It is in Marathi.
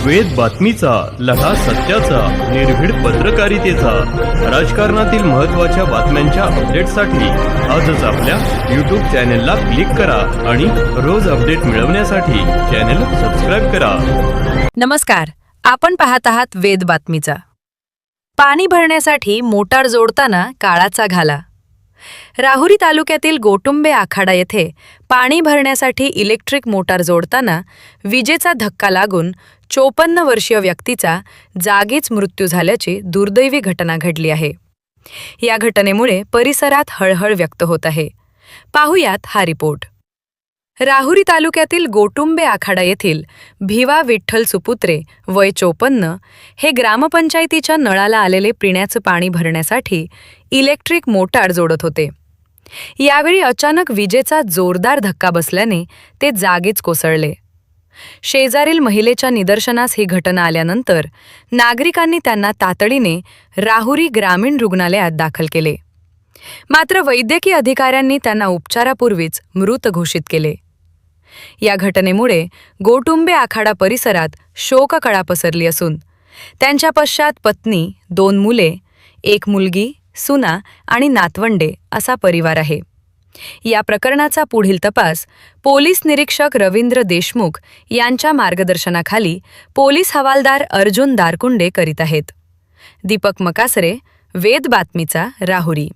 वेद बातमीचा, लढा सत्याचा, निर्भीड पत्रकारितेचा, राजकारणातील महत्त्वाच्या बातम्यांच्या अपडेटसाठी आजच आपल्या यूट्यूब चॅनेलला क्लिक करा आणि रोज अपडेट मिळवण्यासाठी चॅनेल सबस्क्राईब करा. नमस्कार, आपण पाहत आहात वेद बातमीचा. पाणी भरण्यासाठी मोटार जोडताना काळाचा घाला. राहुरी तालुक्यातील गोटुंबे आखाडा येथे पाणी भरण्यासाठी इलेक्ट्रिक मोटार जोडताना विजेचा धक्का लागून 54 वर्षीय व्यक्तीचा जागीच मृत्यू झाल्याची दुर्दैवी घटना घडली आहे. या घटनेमुळे परिसरात हळहळ व्यक्त होत आहे. पाहुयात हा रिपोर्ट. राहुरी तालुक्यातील गोटुंबे आखाडा येथील भिवा विठ्ठल सुपुत्रे वय 54 हे ग्रामपंचायतीच्या नळाला आलेले पिण्याचं पाणी भरण्यासाठी इलेक्ट्रिक मोटार जोडत होते. यावेळी अचानक विजेचा जोरदार धक्का बसल्याने ते जागीच कोसळले. शेजारील महिलेच्या निदर्शनास ही घटना आल्यानंतर नागरिकांनी त्यांना तातडीने राहुरी ग्रामीण रुग्णालयात दाखल केले. मात्र वैद्यकीय अधिकाऱ्यांनी त्यांना उपचारापूर्वीच मृत घोषित केले. या घटनेमुळे गोटुंबे आखाडा परिसरात शोककळा पसरली असून त्यांच्या पश्चात पत्नी, 2 मुले, 1 मुलगी, सुना आणि नातवंडे असा परिवार आहे. या प्रकरणाचा पुढील तपास पोलीस निरीक्षक रवींद्र देशमुख यांच्या मार्गदर्शनाखाली पोलीस हवालदार अर्जुन दारकुंडे करीत आहेत. दीपक मकासरे, वेद बातमीचा, राहुरी.